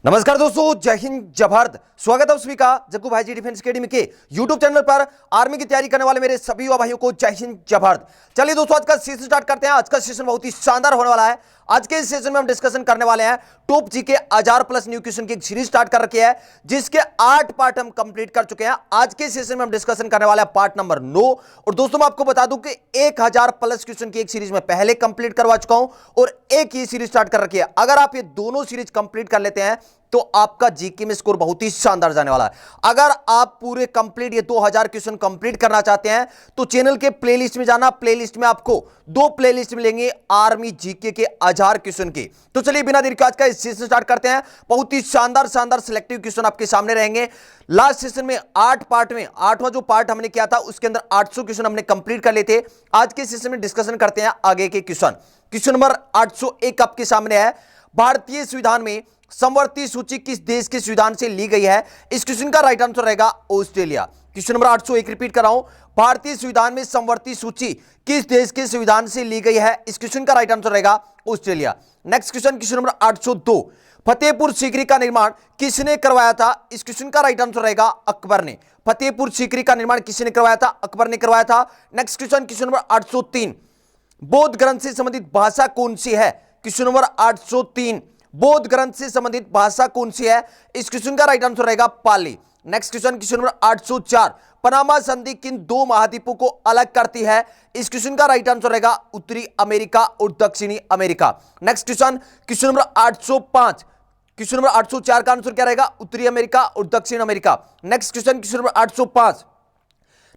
नमस्कार दोस्तों, जय हिंद जय भारत। स्वागत है आप सभी का जग्गू भाई जी डिफेंस एकेडमी के यूट्यूब चैनल पर। आर्मी की तैयारी करने वाले मेरे सभी युवा भाइयों को जय हिंद जय भारत। चलिए दोस्तों, आज का सेशन स्टार्ट करते हैं। आज का सेशन बहुत ही शानदार होने वाला है। आज के इस सेशन में हम डिस्कशन करने वाले हैं टॉप जी के 1000+ न्यू क्वेश्चन की एक सीरीज स्टार्ट कर रखी है, जिसके 8 पार्ट हम कंप्लीट कर चुके हैं। आज के सेशन में हम डिस्कशन करने वाले हैं पार्ट नंबर 9। और दोस्तों मैं आपको बता दूं कि 1000+ क्वेश्चन की एक सीरीज में पहले कंप्लीट करवा चुका हूं और एक ही सीरीज स्टार्ट कर रखी है। अगर आप ये दोनों सीरीज कंप्लीट कर लेते हैं तो आपका जीके में स्कोर बहुत ही शानदार जाने वाला है। अगर आप पूरे कंप्लीट ये 2000 क्वेश्चन कंप्लीट करना चाहते हैं तो चैनल के प्लेलिस्ट में जाना। प्लेलिस्ट में आपको 2 प्लेलिस्ट मिलेंगे आर्मी जीके के 1000 क्वेश्चन के। तो चलिए बिना देर के आज का इस सेशन स्टार्ट करते हैं। बहुत ही शानदार सिलेक्टिव क्वेश्चन आपके सामने रहेंगे। लास्ट सेशन में 8 पार्ट में 8वां जो पार्ट हमने किया था उसके अंदर 800 क्वेश्चन हमने कंप्लीट कर लिए थे। आज के सेशन में डिस्कशन करते हैं आगे के क्वेश्चन। क्वेश्चन नंबर 801 आपके सामने है। भारतीय संविधान में समवर्ती सूची किस देश के संविधान से ली गई है? इस क्वेश्चन का राइट आंसर रहेगा ऑस्ट्रेलिया। क्वेश्चन नंबर 801 रिपीट कर रहा हूं। भारतीय संविधान में समवर्ती सूची किस देश के संविधान से ली गई है? इस क्वेश्चन का राइट आंसर रहेगा Australia. Next question, question number 802। Fatehpur Sikri का निर्माण किसने करवाया था? इस क्वेश्चन का राइट आंसर रहेगा अकबर ने। फतेहपुर सीकरी का निर्माण किसने करवाया था? अकबर ने करवाया था। Next question, question number 803। बौद्ध ग्रंथ से संबंधित भाषा कौन सी है? Question number 803। बौद्ध ग्रंथ से संबंधित भाषा कौन सी है? इस क्वेश्चन का राइट आंसर रहेगा Pali. Next question, question number 804। Panama संधि किन 2 महाद्वीपों को अलग करती है? इस क्वेश्चन का राइट आंसर रहेगा उत्तरी अमेरिका और दक्षिणी America. Next question, question number 805। Question number 804 का आंसर क्या रहेगा? उत्तरी अमेरिका और दक्षिण America. Next question, question number 805।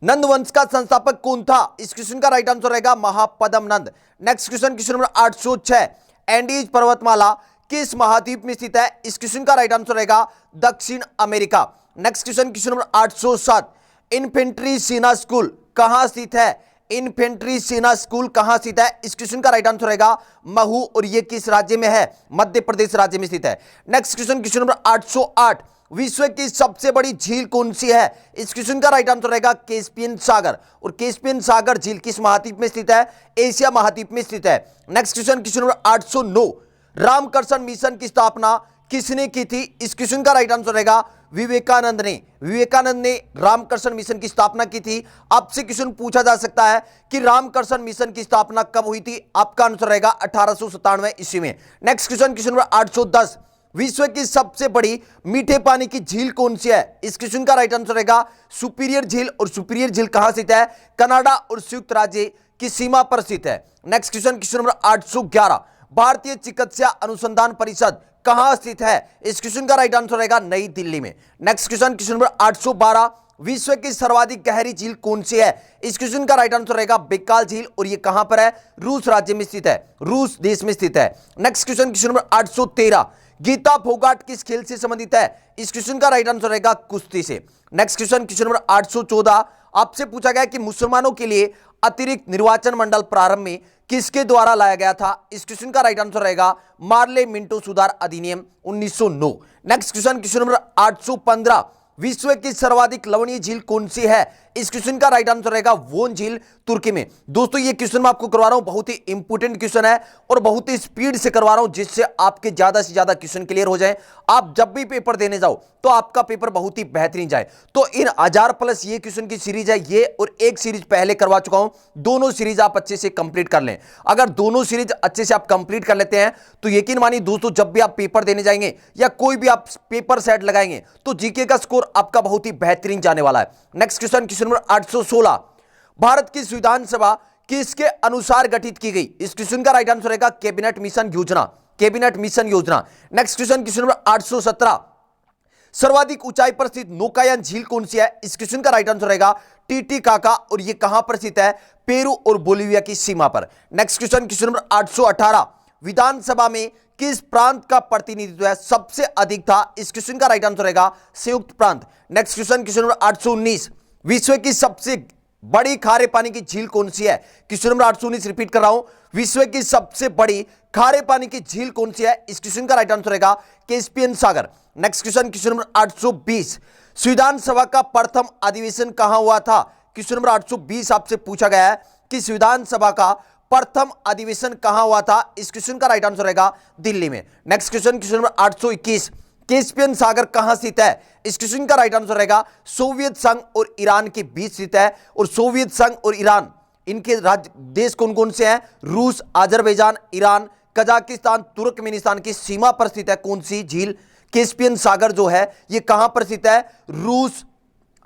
नंद वंश का संस्थापक कौन था? इस क्वेश्चन का राइट आंसर रहेगा Mahapadma Nanda. Next question, question number 806। Andes पर्वतमाला किस महाद्वीप में स्थित है? इस क्वेश्चन का राइट आंसर रहेगा दक्षिण America. Next question, question number 807। Infantry सेना स्कूल कहां स्थित है? इन्फेंट्री सेना स्कूल कहां स्थित है? इस क्वेश्चन का राइट आंसर रहेगा महू, और यह किस राज्य में है? मध्य प्रदेश राज्य में स्थित है। Next question, question number 808। विश्व की सबसे बड़ी झील कौन सी है? इस क्वेश्चन का राइट आंसर रहेगा कैस्पियन सागर, और कैस्पियन सागर झील किस महाद्वीप में स्थित है? एशिया महाद्वीप में स्थित है। Next question, question number 809। Ramakrishna mission की स्थापना किसने की थी? इस क्वेश्चन का राइट आंसर रहेगा विवेकानंद ने। विवेकानंद ने रामकृष्ण मिशन की स्थापना की थी। आपसे क्वेश्चन पूछा जा सकता है कि रामकृष्ण मिशन की स्थापना कब हुई थी? आपका आंसर रहेगा 1897 ईस्वी में। Next question, question number 810। विश्व की सबसे बड़ी मीठे पानी की झील कौन सी है? इस क्वेश्चन का राइट आंसर रहेगा सुपीरियर झील, और सुपीरियर झील कहां स्थित है? कनाडा और संयुक्त राज्य की सीमा पर स्थित है। Next question, question number 811। भारतीय चिकित्सा अनुसंधान परिषद कहां स्थित है? इस क्वेश्चन का राइट आंसर रहेगा नई दिल्ली में। Next question, question number 812। विश्व की सर्वाधिक गहरी झील कौन सी है? इस क्वेश्चन का राइट आंसर रहेगा बेकाल झील, और ये कहां पर है? रूस राज्य में स्थित है, रूस देश में स्थित है। Next question, question number 813। Geeta Phogat किस खेल से संबंधित है? इस क्वेश्चन का राइट आंसर रहेगा कुश्ती से। Next question, question number 814। आपसे पूछा गया कि मुसलमानों के लिए अतिरिक्त निर्वाचन मंडल प्रारंभ में किसके द्वारा लाया गया था? इस क्वेश्चन का राइट आंसर रहेगा मार्ले मिंटो सुधार अधिनियम 1909। Next question, question number 815। विश्व की सर्वाधिक लवणीय झील कौन सी है? इस क्वेश्चन का राइट आंसर रहेगा वोन झील, तुर्की में। दोस्तों ये क्वेश्चन मैं आपको करवा रहा हूं, बहुत ही इंपॉर्टेंट क्वेश्चन है और बहुत ही स्पीड से करवा रहा हूं, जिससे आपके ज्यादा से ज्यादा क्वेश्चन क्लियर हो जाए। आप जब भी पेपर देने जाओ तो आपका पेपर बहुत ही बेहतरीन जाए। तो इन 1000+ ये क्वेश्चन की सीरीज है, ये और एक सीरीज पहले करवा चुका हूं। दोनों सीरीज आप अच्छे से कंप्लीट कर लें। अगर दोनों सीरीज अच्छे से आप कंप्लीट कर लेते हैं तो यकीन मानिए दोस्तों, जब भी आप पेपर देने जाएंगे या कोई भी आप पेपर सेट लगाएंगे तो जीके का स्कोर आपका बहुत ही बेहतरीन जाने वाला है। Next question, question number 816। Bharat की संविधान सभा किसके अनुसार गठित की गई? इस क्वेश्चन का राइट आंसर रहेगा कैबिनेट मिशन योजना, कैबिनेट मिशन योजना। Next question, question number 817। सर्वाधिक ऊंचाई पर स्थित नौकायन झील कौन सी है? इस क्वेश्चन का राइट आंसर रहेगा टीटीकाका, और यह कहां पर स्थित है? पेरू और बोलिविया की सीमा पर। Next question, question number 818। विधानसभा में किस प्रांत का प्रतिनिधित्व है सबसे अधिक था? इस क्वेश्चन का राइट आंसर रहेगा संयुक्त प्रांत। Next question, question number 819। विश्व की सबसे बड़ी खारे पानी की झील कौन सी है? क्वेश्चन नंबर 819 रिपीट कर रहा हूं। विश्व की सबसे बड़ी खारे पानी की झील कौन सी है? इस क्वेश्चन का राइट आंसर रहेगा कैस्पियन सागर। Next question, question number 820। संविधान सभा का प्रथम अधिवेशन कहां हुआ था? क्वेश्चन नंबर 820 आपसे पूछा गया है कि संविधान सभा का प्रथम अधिवेशन कहां हुआ था? इस क्वेश्चन का राइट आंसर रहेगा दिल्ली में। Next question, question number 821। Caspian सागर कहां स्थित है? इस क्वेश्चन का राइट आंसर रहेगा सोवियत संघ और ईरान के बीच स्थित है। और सोवियत संघ और ईरान, इनके राज्य देश कौन कौन से हैं? रूस, अजरबैजान, ईरान, कजाकिस्तान, तुर्कमेनिस्तान की सीमा पर स्थित है। कौन सी झील? कैस्पियन सागर जो है ये कहां पर स्थित है? रूस,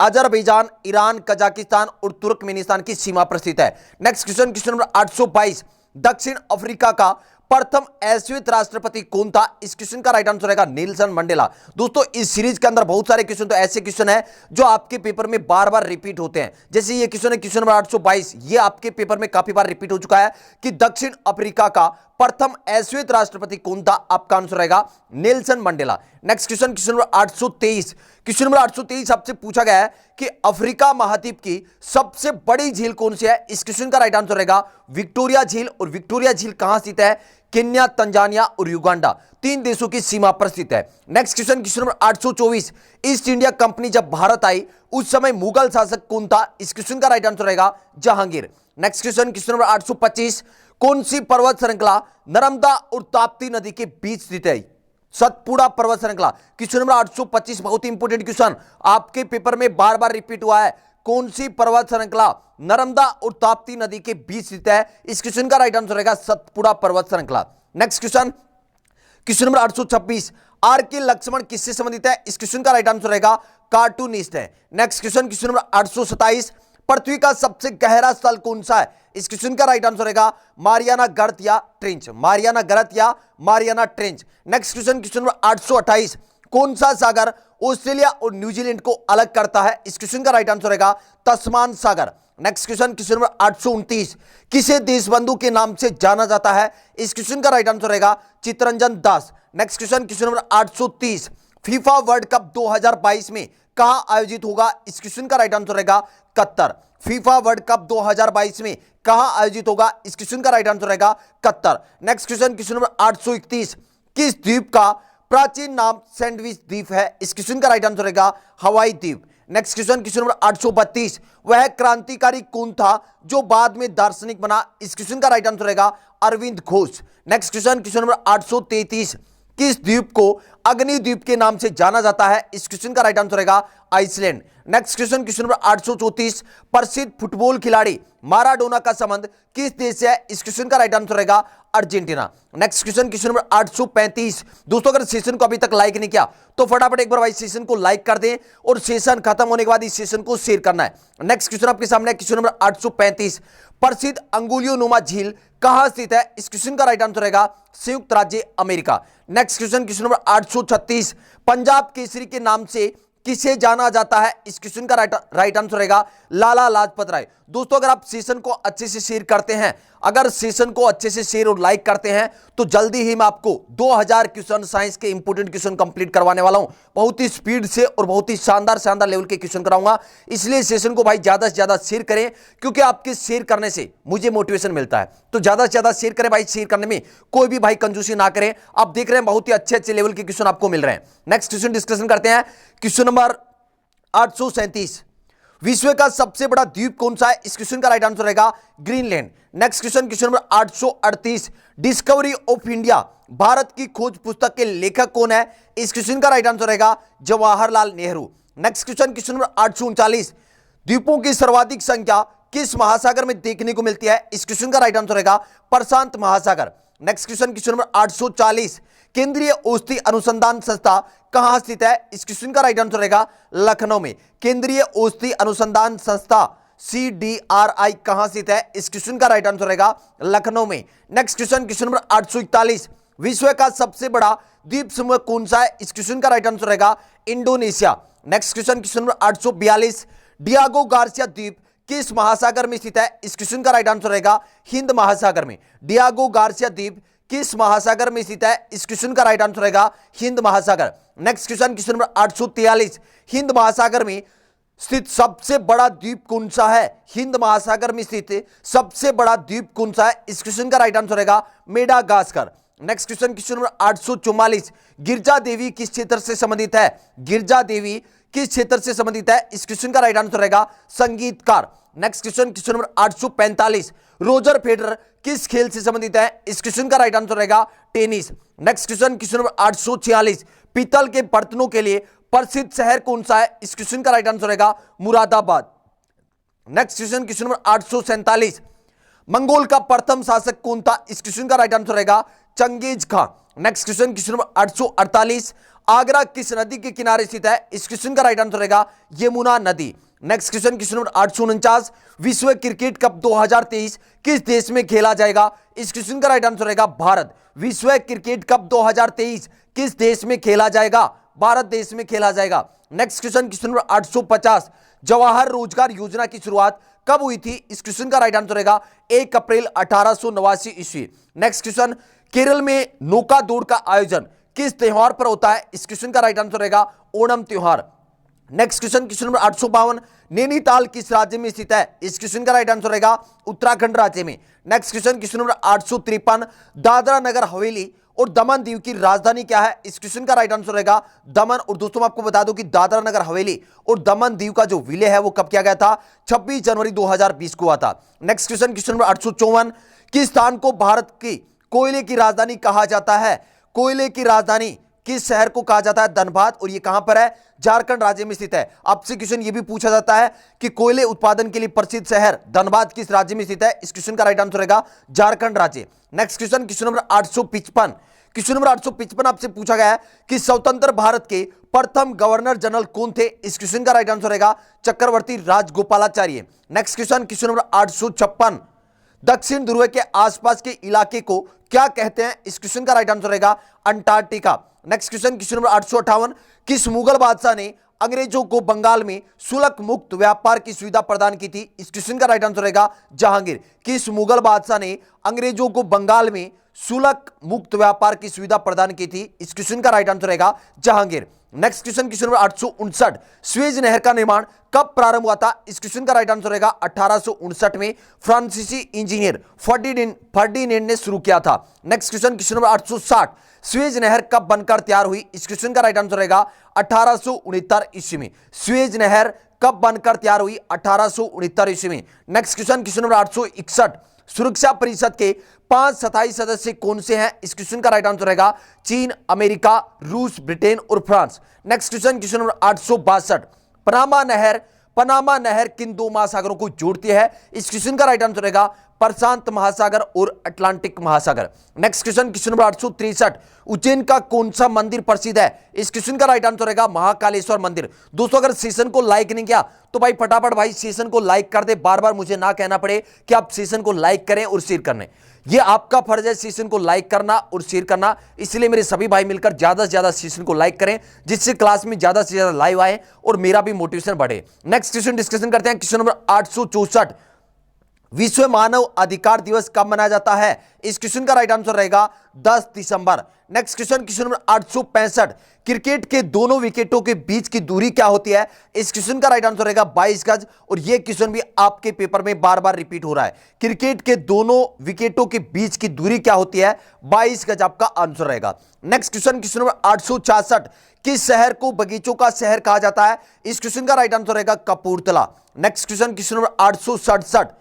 अजरबैजान, ईरान, कजाकिस्तान और तुर्कमेनिस्तान की सीमा पर स्थित है। नेक्स्ट क्वेश्चन, क्वेश्चन नंबर 822, दक्षिण अफ्रीका का प्रथम अश्वेत राष्ट्रपति कौन था? इस क्वेश्चन का राइट आंसर रहेगा नेल्सन मंडेला। दोस्तों इस सीरीज के अंदर बहुत सारे क्वेश्चन तो ऐसे क्वेश्चन है जो आपके पेपर में बार बार रिपीट होते हैं। जैसे ये क्वेश्चन है, क्वेश्चन नंबर 822, ये आपके पेपर में काफी बार रिपीट हो चुका है कि दक्षिण अफ्रीका का प्रथम अश्वेत राष्ट्रपति कौन था? आपका आंसर रहेगा Nelson Mandela. Next question, question number 823, question number 823 आपसे पूछा गया है कि अफ्रीका महाद्वीप की सबसे बड़ी झील कौन सी है? इस क्वेश्चन का राइट आंसर रहेगा विक्टोरिया झील। और विक्टोरिया झील कहां स्थित है? केन्या, तंजानिया और युगांडा, 3 देशों की सीमा पर स्थित है। Next question, question number 824, east India company जब भारत आई उस समय मुगल शासक कौन था? इस क्वेश्चन का राइट आंसर रहेगा Jahangir. Next question, question number 825, कौन सी पर्वत श्रृंखला नर्मदा और ताप्ती नदी के बीच स्थित है? सतपुड़ा पर्वत श्रृंखला। क्वेश्चन नंबर 825 बहुत ही इंपोर्टेंट क्वेश्चन, आपके पेपर में बार बार रिपीट हुआ है। कौन सी पर्वत श्रृंखला नर्मदा और ताप्ती नदी के बीच स्थित है? इस क्वेश्चन का राइट आंसर रहेगा सतपुड़ा पर्वत श्रृंखला। Next question, question number 826, R K Laxman किससे संबंधित है? इस क्वेश्चन का राइट आंसर रहेगा कार्टूनिस्ट है। नेक्स्ट क्वेश्चन, क्वेश्चन नंबर 827, पृथ्वी का सबसे गहरा स्थल कौन सा है? इस क्वेश्चन का राइट आंसर रहेगा मारियाना गर्त या ट्रेंच, मारियाना गर्त या Mariana trench. Next question, question number 828, कौन सा सागर ऑस्ट्रेलिया और न्यूजीलैंड को अलग करता है? इस क्वेश्चन का राइट आंसर रहेगा तस्मान सागर। नेक्स्ट क्वेश्चन, क्वेश्चन नंबर 829, किसे देशबंधु के नाम से जाना जाता है? इस क्वेश्चन का राइट आंसर रहेगा Chittaranjan Das. Next question, question number 830, FIFA world cup 2022 में कहां आयोजित होगा? इस क्वेश्चन का राइट आंसर रहेगा कतर। फीफा वर्ल्ड कप 2022 में कहां आयोजित होगा? इस क्वेश्चन का राइट आंसर रहेगा Qatar. Next question, question number 831, किस द्वीप का प्राचीन नाम सैंडविच द्वीप है? इस क्वेश्चन का राइट आंसर रहेगा हवाई द्वीप। नेक्स्ट क्वेश्चन, क्वेश्चन नंबर 832, वह क्रांतिकारी कौन था जो बाद में दार्शनिक बना? इस क्वेश्चन का राइट आंसर रहेगा Arvind Ghosh. Next question, question number 833, किस द्वीप को अग्निद्वीप के नाम से जाना जाता है? इस क्वेश्चन का राइट आंसर रहेगा Iceland. Next question, question number 834, प्रसिद्ध फुटबॉल खिलाड़ी माराडोना का संबंध किस देश से है? इस क्वेश्चन का राइट आंसर रहेगा Argentina. Next question, question number 835, दोस्तों अगर सेशन को अभी तक लाइक नहीं किया तो फटाफट एक बार भाई सेशन को लाइक कर दें और सेशन खत्म होने के बाद इस सेशन को शेयर करना है। नेक्स्ट क्वेश्चन आपके सामने, क्वेश्चन नंबर 835, प्रसिद्ध अंगुलियों नुमा झील कहां स्थित है? इस क्वेश्चन का राइट आंसर रहेगा संयुक्त राज्य America. Next question, question number 836, Punjab Kesari के नाम से किसे जाना जाता है? इस क्वेश्चन का राइट आंसर रहेगा लाला लाजपत राय। दोस्तों अगर आप सेशन को अच्छे से शेयर करते हैं, अगर सेशन को अच्छे से शेयर और लाइक करते हैं तो जल्दी ही मैं आपको 2000 क्वेश्चन साइंस के इंपोर्टेंट क्वेश्चन कंप्लीट करवाने वाला हूं। बहुत ही स्पीड से और बहुत ही शानदार शानदार लेवल के क्वेश्चन कराऊंगा। इसलिए सेशन को भाई ज्यादा से ज्यादा शेयर करें, क्योंकि आपके शेयर करने से मुझे मोटिवेशन मिलता है। तो ज्यादा से ज्यादा शेयर करें भाई, शेयर करने में कोई भी भाई कंजूसी ना करें। आप देख रहे हैं बहुत ही अच्छे अच्छे लेवल के क्वेश्चन आपको मिल रहे हैं। नेक्स्ट क्वेश्चन डिस्कशन करते हैं। क्वेश्चन नंबर 837, विश्व का सबसे बड़ा द्वीप कौन सा है? इस क्वेश्चन का राइट आंसर रहेगा Greenland. Next question, question number 838, discovery of India Bharat की खोज पुस्तक के लेखक कौन है? इस क्वेश्चन का राइट आंसर रहेगा Jawaharlal Nehru. Next question, question number 839, द्वीपों की सर्वाधिक संख्या किस महासागर में देखने को मिलती है? इस क्वेश्चन का राइट आंसर रहेगा प्रशांत महासागर। नेक्स्ट क्वेश्चन, क्वेश्चन नंबर 840, केंद्रीय औषधि अनुसंधान संस्था कहां स्थित है? इस क्वेश्चन का राइट आंसर रहेगा लखनऊ में। केंद्रीय औषधि अनुसंधान संस्था CDRI कहां स्थित है? इस क्वेश्चन का राइट आंसर रहेगा लखनऊ में। नेक्स्ट क्वेश्चन, क्वेश्चन नंबर 841, विश्व का सबसे बड़ा द्वीप समूह कौन सा है? इस क्वेश्चन का राइट आंसर रहेगा Indonesia. Next question, question number 842, Diego Garcia द्वीप किस महासागर में स्थित है? इस क्वेश्चन का राइट आंसर रहेगा हिंद महासागर में। डियागो गार्सिया द्वीप किस महासागर में स्थित है? इस क्वेश्चन का राइट आंसर रहेगा हिंद महासागर। Next question, question number 843, Hind महासागर में स्थित सबसे बड़ा द्वीप कौन सा है? हिंद महासागर में स्थित सबसे बड़ा द्वीप कौन सा है? इस क्वेश्चन का राइट आंसर रहेगा Madagascar. Next question, question number 844, गिरजा देवी किस क्षेत्र से संबंधित है? गिरजा देवी किस क्षेत्र से संबंधित है? इस क्वेश्चन का राइट आंसर रहेगा संगीतकार। Next question, question number 845, Roger Federer किस खेल से संबंधित है? इस क्वेश्चन का राइट आंसर रहेगा tennis. Next question, question number 846, पीतल के बर्तनों के लिए प्रसिद्ध शहर कौन सा है? इस क्वेश्चन का राइट आंसर रहेगा Moradabad. Next question, question number 847, Mongol का प्रथम शासक कौन था? इस क्वेश्चन का राइट आंसर रहेगा Genghis Khan. Next question, question number 848, Agra किस नदी के किनारे स्थित है? इस क्वेश्चन का राइट आंसर रहेगा यमुना नदी। नेक्स्ट क्वेश्चन, क्वेश्चन नंबर 849, विश्व क्रिकेट कप 2023 किस देश में खेला जाएगा? इस क्वेश्चन का राइट आंसर रहेगा भारत। विश्व क्रिकेट कप 2023 किस देश में खेला जाएगा? भारत देश में खेला जाएगा। Next question, question number 850, Jawahar रोजगार योजना की शुरुआत कब हुई थी? इस क्वेश्चन का राइट आंसर रहेगा 1 अप्रैल 1889 ईस्वी। नेक्स्ट क्वेश्चन, केरल में नौका दौड़ का आयोजन किस त्योहार पर होता है? इस क्वेश्चन का राइट आंसर रहेगा ओणम त्योहार। Next question, question number 852, Nainital किस राज्य में स्थित है? इस क्वेश्चन का राइट आंसर रहेगा उत्तराखंड राज्य में। Next question, question number 853, Dadra Nagar Haveli और दमन दीव की राजधानी क्या है? इस क्वेश्चन का राइट आंसर रहेगा दमन। और दोस्तों मैं आपको बता दूं कि दादरा नगर हवेली और दमन दीव का जो विलय है वो कब किया गया था? 26 जनवरी 2020 को हुआ था। नेक्स्ट क्वेश्चन, क्वेश्चन नंबर 854, किस स्थान को भारत की कोयले की राजधानी कहा जाता है? कोयले की राजधानी किस शहर को कहा जाता है? धनबाद। और ये कहां पर है? झारखंड राज्य में स्थित है। आपसे क्वेश्चन ये भी पूछा जाता है कि कोयले उत्पादन के लिए प्रसिद्ध शहर धनबाद किस राज्य में स्थित है? इस क्वेश्चन का राइट आंसर रहेगा झारखंड राज्य। Next question, question number 855, question number 855 आपसे पूछा गया है कि स्वतंत्र भारत के प्रथम गवर्नर जनरल कौन थे? इस क्वेश्चन का राइट आंसर रहेगा Chakravarti Rajagopalachari. Next question, question number 856, दक्षिण ध्रुव के आसपास के इलाके को क्या कहते हैं? इस क्वेश्चन का राइट आंसर रहेगा Antarctica. Next question, question number 858, किस मुगल बादशाह ने अंग्रेजों को बंगाल में शुल्क मुक्त व्यापार की सुविधा प्रदान की थी? इस क्वेश्चन का राइट आंसर रहेगा जहांगीर। किस मुगल बादशाह ने अंग्रेजों को बंगाल में शुल्क मुक्त व्यापार की सुविधा प्रदान की थी? इस क्वेश्चन का राइट आंसर रहेगा Jahangir. Next question, question number 859, Suez नहर का निर्माण कब प्रारंभ हुआ था? इस क्वेश्चन का राइट आंसर रहेगा 1859 में फ्रांसीसी इंजीनियर फर्डिनेंड ने शुरू किया था। Next question, question number 860, Suez नहर कब बनकर तैयार हुई? इस क्वेश्चन का राइट आंसर रहेगा 1869 ईस्वी में। स्वेज नहर कब बनकर तैयार हुई? 1869 ईस्वी में। नेक्स्ट क्वेश्चन, क्वेश्चन नंबर 861, सुरक्षा परिषद के 5 स्थायी सदस्य कौन से हैं? इस क्वेश्चन का राइट आंसर रहेगा चीन, अमेरिका, रूस, ब्रिटेन और France. Next question, question number 862, Panama नहर किन 2 महासागरों को जोड़ती है? इस क्वेश्चन का राइट आंसर रहेगा प्रशांत महासागर और अटलांटिक महासागर। Next question, question number 863, Ujjain का कौन सा मंदिर प्रसिद्ध है? इस क्वेश्चन का राइट आंसर रहेगा महाकालेश्वर मंदिर। दोस्तों अगर सेशन को लाइक नहीं किया तो भाई फटाफट भाई सेशन को लाइक कर दे, बार बार मुझे ना कहना पड़े कि आप सेशन को लाइक करें और शेयर करने। ये आपका फर्ज है सेशन को लाइक करना और शेयर करना, इसलिए मेरे सभी भाई मिलकर ज्यादा से ज्यादा सेशन को लाइक करें जिससे क्लास में ज्यादा से ज्यादा लाइव आए और मेरा भी मोटिवेशन बढ़े। नेक्स्ट क्वेश्चन डिस्कशन करते हैं। क्वेश्चन नंबर 864, विश्व मानव अधिकार दिवस कब मनाया जाता है? इस क्वेश्चन का राइट आंसर रहेगा 10 दिसंबर। Next question, question number 865, cricket के दोनों विकेटों के बीच की दूरी क्या होती है? इस क्वेश्चन का राइट आंसर रहेगा 22 गज। और यह क्वेश्चन भी आपके पेपर में बार बार रिपीट हो रहा है। क्रिकेट के दोनों विकेटों के बीच की दूरी क्या होती है? 22 गज आपका आंसर रहेगा। नेक्स्ट क्वेश्चन, क्वेश्चन नंबर 866, किस शहर को बगीचों का शहर कहा जाता है? इस क्वेश्चन का राइट आंसर रहेगा Kapurthala. Next question, question number 867,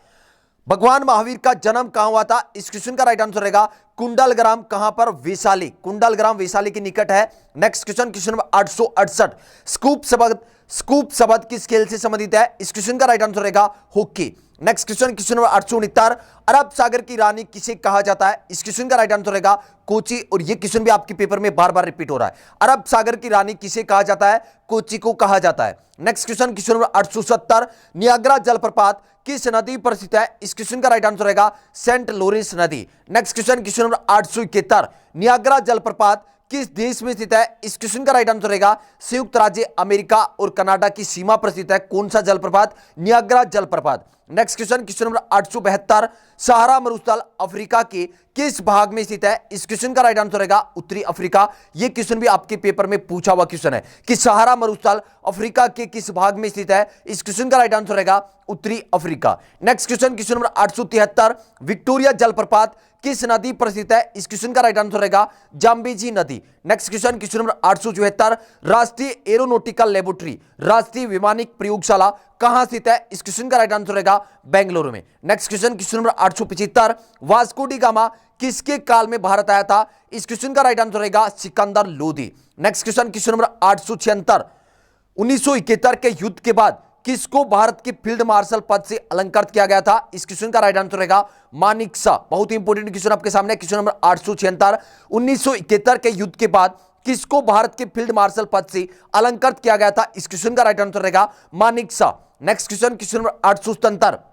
भगवान महावीर का जन्म कहां हुआ था? इस क्वेश्चन का राइट आंसर रहेगा कुंडलग्राम। कहां पर? वैशाली। कुंडलग्राम वैशाली के निकट है। Next question, question number 868, scoop शब्द किस खेल से संबंधित है? इस क्वेश्चन का राइट आंसर रहेगा hockey. Next question, question number 869, अरब सागर की रानी किसे कहा जाता है? इस क्वेश्चन का राइट आंसर रहेगा कोची। और यह क्वेश्चन भी आपके पेपर में बार बार रिपीट हो रहा है। अरब सागर की रानी किसे कहा जाता है? कोची को कहा जाता है। Next question, question number 870, Niagara जलप्रपात किस नदी पर स्थित है? इस क्वेश्चन का राइट आंसर रहेगा सेंट लॉरेंस नदी। Next question, question number 871, Niagara जलप्रपात किस देश में स्थित है? इस क्वेश्चन का राइट आंसर रहेगा संयुक्त राज्य अमेरिका और कनाडा की सीमा पर स्थित है। कौन सा जलप्रपात? नियाग्रा जलप्रपात। नेक्स्ट क्वेश्चन, क्वेश्चन नंबर 872, सहारा मरुस्थल अफ्रीका के किस भाग में स्थित है? इस क्वेश्चन का राइट आंसर रहेगा उत्तरी अफ्रीका। यह क्वेश्चन भी आपके पेपर में पूछा हुआ क्वेश्चन है कि सहारा मरुस्थल अफ्रीका के किस भाग में स्थित है? इस क्वेश्चन का राइट आंसर रहेगा उत्तरी Africa. Next question, question number 873, Victoria जलप्रपात किस नदी पर स्थित है? इस क्वेश्चन का राइट आंसर रहेगा जाम्बेजी नदी। नेक्स्ट क्वेश्चन नंबर 874, राष्ट्रीय एरोनॉटिकल लेबोरेटरी, राष्ट्रीय विमानिक प्रयोगशाला कहां स्थित है? इस क्वेश्चन का राइट आंसर रहेगा बेंगलुरु में। Next question number 875, Vasco D gamma किसके काल में भारत आया था? इस क्वेश्चन का राइट आंसर रहेगा Sikandar Lodi. Next question number 876, 1971 के युद्ध के बाद किसको भारत के फील्ड मार्शल पद से अलंकृत किया गया था? इस क्वेश्चन का राइट आंसर रहेगा मानेकशॉ। बहुत ही इंपॉर्टेंट क्वेश्चन आपके सामने। क्वेश्चन नंबर 876, 1971 के युद्ध के बाद किसको भारत के फील्ड मार्शल पद से अलंकृत किया गया था? इस क्वेश्चन का राइट आंसर रहेगा मानेकशॉ। नेक्स्ट क्वेश्चन नंबर 877,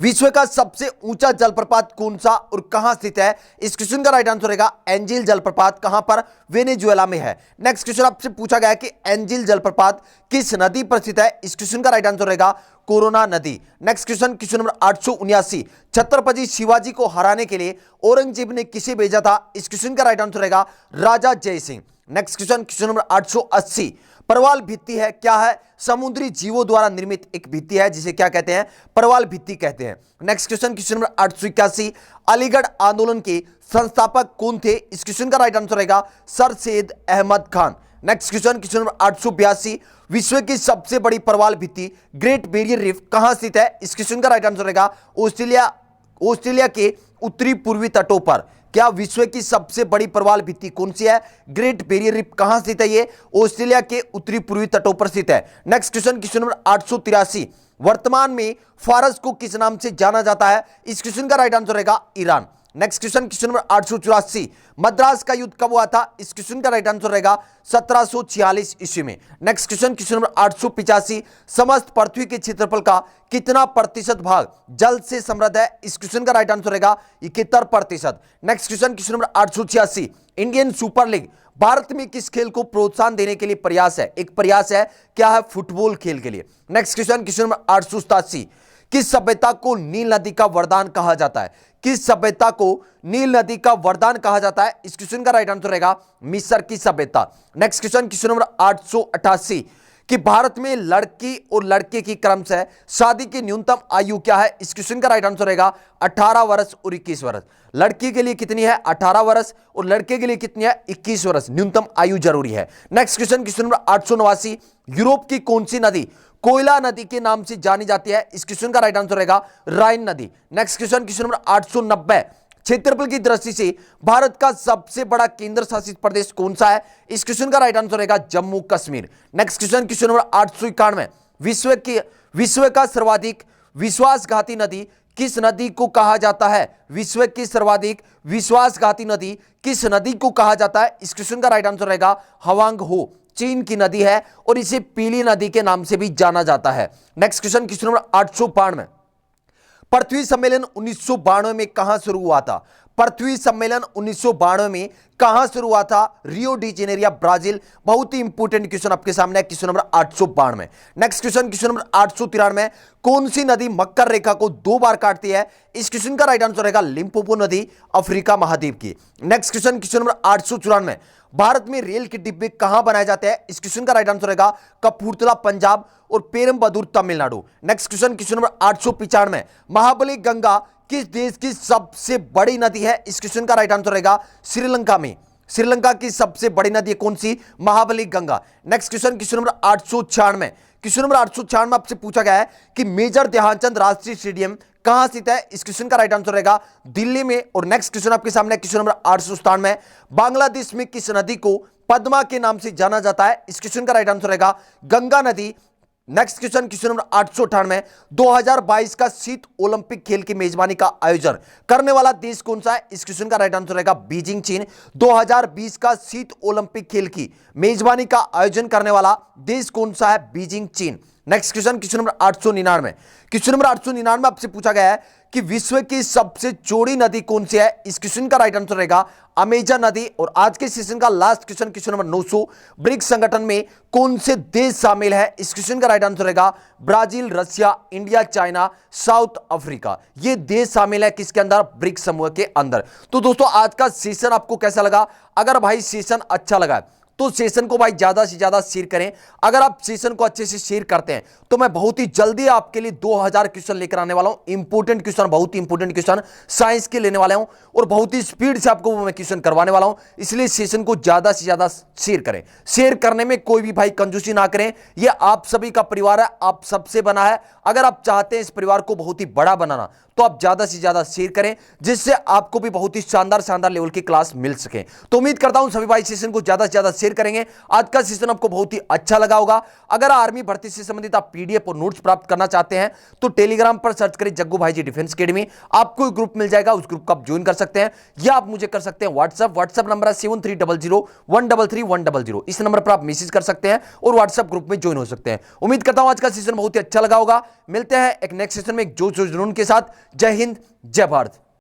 विश्व का सबसे ऊंचा जलप्रपात कौन सा और कहां स्थित है? इस क्वेश्चन का राइट आंसर रहेगा एंजिल जलप्रपात। कहां पर? वेनेजुएला में है। नेक्स्ट क्वेश्चन आपसे पूछा गया कि एंजिल जलप्रपात किस नदी पर स्थित है? इस क्वेश्चन का राइट आंसर रहेगा कोरोना नदी। Next question number 879, Chhatrapati Shivaji को हराने के लिए औरंगजेब ने किसे भेजा था? इस क्वेश्चन का राइट आंसर रहेगा राजा जय सिंह। नेक्स्ट क्वेश्चन नंबर 880, परवाल भित्ति है क्या है? समुद्री जीवों द्वारा निर्मित एक भित्ति है जिसे क्या कहते हैं? परवाल भित्ति कहते हैं। नेक्स्ट क्वेश्चन नंबर 881, अलीगढ़ आंदोलन के संस्थापक कौन थे? इस क्वेश्चन का राइट आंसर रहेगा sir Syed Ahmed Khan. Next question number 882, विश्व की सबसे बड़ी परवाल भित्ति ग्रेट बैरियर रीफ कहां स्थित है? इस क्वेश्चन का राइट आंसर रहेगा ऑस्ट्रेलिया के उत्तरी पूर्वी तटों पर। क्या विश्व की सबसे बड़ी परवाल भित्ति कौन सी है? ग्रेट बैरियर रीफ कहां स्थित है? ये ऑस्ट्रेलिया के उत्तरी पूर्वी तटों पर स्थित है। नेक्स्ट क्वेश्चन नंबर 883, वर्तमान में फारस को किस नाम से जाना जाता है? इस क्वेश्चन का राइट आंसर रहेगा Iran. Next question number 884, Madras का युद्ध कब हुआ था? इस क्वेश्चन का राइट आंसर रहेगा 1746 ईस्वी में। नेक्स्ट क्वेश्चन नंबर 885, समस्त पृथ्वी के क्षेत्रफल का कितना प्रतिशत भाग जल से समृद्ध है? इस क्वेश्चन का राइट आंसर रहेगा 71%। Next question number 886, Indian super league Bharat में किस खेल को प्रोत्साहन देने के लिए प्रयास है? एक प्रयास है, क्या है? फुटबॉल खेल के लिए। नेक्स्ट क्वेश्चन नंबर 887, किस सभ्यता को नील नदी का वरदान कहा जाता है? किस सभ्यता को नील नदी का वरदान कहा जाता है? इस क्वेश्चन का राइट आंसर रहेगा मिस्र की सभ्यता। नेक्स्ट क्वेश्चन नंबर 888, कि भारत में लड़की और लड़के की क्रमशः शादी की न्यूनतम आयु क्या है? इस क्वेश्चन का राइट आंसर रहेगा 18 वर्ष और 21 वर्ष। लड़की के लिए कितनी है? 18 वर्ष और लड़के के लिए कितनी है? 21 वर्ष न्यूनतम आयु जरूरी है। नेक्स्ट क्वेश्चन नंबर 889, यूरोप की कौन सी नदी कोयला नदी के नाम से जानी जाती है? इस क्वेश्चन का राइट आंसर रहेगा राइन नदी। नेक्स्ट क्वेश्चन नंबर 890, क्षेत्रफल की दृष्टि से भारत का सबसे बड़ा केंद्र शासित प्रदेश कौन सा है? इस क्वेश्चन का राइट आंसर रहेगा Jammu Kashmir. Next question number 891, विश्व का सर्वाधिक विश्वासघाती नदी किस नदी को कहा जाता है? विश्व की सर्वाधिक विश्वासघाती नदी किस नदी को कहा जाता है? इस क्वेश्चन का राइट आंसर रहेगा हवांग हो, चीन की नदी है और इसे पीली नदी के नाम से भी जाना जाता है। नेक्स्ट क्वेश्चन नंबर 892, पृथ्वी सम्मेलन 1992 में कहां शुरू हुआ था? पृथ्वी सम्मेलन 1992 में कहां शुरू हुआ था? Rio de Janeiro, Brazil. बहुत ही इंपॉर्टेंट क्वेश्चन आपके सामने है, question number 892। Next question number 893, कौन सी नदी मकर रेखा को 2 बार काटती है? इस क्वेश्चन का राइट आंसर रहेगा लिम्पोपो नदी, अफ्रीका महाद्वीप की। नेक्स्ट क्वेश्चन नंबर 894, भारत में रेल के डिब्बे कहां बनाए जाते हैं? इस क्वेश्चन का राइट आंसर रहेगा कपूरथला पंजाब और पेरम्बदूर तमिलनाडु। नेक्स्ट क्वेश्चन नंबर 895, महाबली गंगा किस देश की सबसे बड़ी नदी है? इस क्वेश्चन का राइट आंसर रहेगा श्रीलंका में। श्रीलंका की सबसे बड़ी नदी कौन सी? Mahabali Ganga. Next question number 896, question number 896 आपसे पूछा गया है कि मेजर ध्यानचंद राष्ट्रीय स्टेडियम कहां स्थित है? इस क्वेश्चन का राइट आंसर रहेगा दिल्ली में। और नेक्स्ट क्वेश्चन आपके सामने क्वेश्चन नंबर 897, बांग्लादेश में किस नदी को पद्मा के नाम से जाना जाता है? इस क्वेश्चन का राइट आंसर रहेगा गंगा नदी। नेक्स्ट क्वेश्चन नंबर 898, 2022 का शीत ओलंपिक खेल की मेजबानी का आयोजन करने वाला देश कौन सा है? इस क्वेश्चन का राइट आंसर रहेगा बीजिंग, चीन। 2020 का शीत ओलंपिक खेल की मेजबानी का आयोजन करने वाला देश कौन सा है? बीजिंग, चीन। Next question number 899, question number 899 आपसे पूछा गया है कि विश्व की सबसे चौड़ी नदी कौन सी है? इस क्वेश्चन का राइट आंसर रहेगा अमेजन नदी। और आज के सेशन का लास्ट क्वेश्चन नंबर 900, ब्रिक्स संगठन में कौन से देश शामिल है? इस क्वेश्चन का राइट आंसर रहेगा Brazil, Russia, India, China, south Africa. ये देश शामिल है किसके अंदर? ब्रिक्स समूह के अंदर। तो दोस्तों आज का सेशन आपको कैसा लगा? अगर भाई सेशन अच्छा लगा तो सेशन को भाई ज्यादा से ज्यादा शेयर करें। अगर आप सेशन को अच्छे से शेयर करते हैं तो मैं बहुत ही जल्दी आपके लिए 2000 क्वेश्चन लेकर आने वाला हूं। इंपोर्टेंट क्वेश्चन, बहुत ही इंपोर्टेंट क्वेश्चन साइंस के लेने वाला हूं और बहुत ही स्पीड से आपको मैं क्वेश्चन करवाने वाला हूं। इसलिए सेशन को ज्यादा से ज्यादा शेयर करें। शेयर करने में कोई भी भाई कंजूसी ना करें। यह आप सभी का परिवार है, आप सबसे बना है। अगर आप चाहते हैं इस परिवार को बहुत ही बड़ा बनाना तो आप ज्यादा से ज्यादा शेयर करें, जिससे आपको भी बहुत ही शानदार लेवल की क्लास मिल सके। तो उम्मीद करता हूं सभी भाई सेशन को ज्यादा से ज्यादा शेयर करेंगे। आज का सेशन आपको बहुत ही अच्छा लगा होगा। अगर आर्मी भर्ती से संबंधित आप पीडीएफ और नोट्स प्राप्त करना चाहते हैं तो टेलीग्राम पर सर्च करें जग्गू भाई जी डिफेंस एकेडमी, आपको एक ग्रुप मिल जाएगा, उस ग्रुप को आप ज्वाइन कर सकते हैं। या आप मुझे कर सकते हैं व्हाट्सएप नंबर है 7300133100। इस नंबर पर आप मैसेज कर सकते हैं और व्हाट्सएप ग्रुप में ज्वाइन हो सकते हैं। उम्मीद करता हूं आज का सेशन बहुत ही अच्छा लगा होगा। मिलते हैं एक नेक्स्ट सेशन में एक जोश जुनून के साथ। जय हिंद, जय भारत।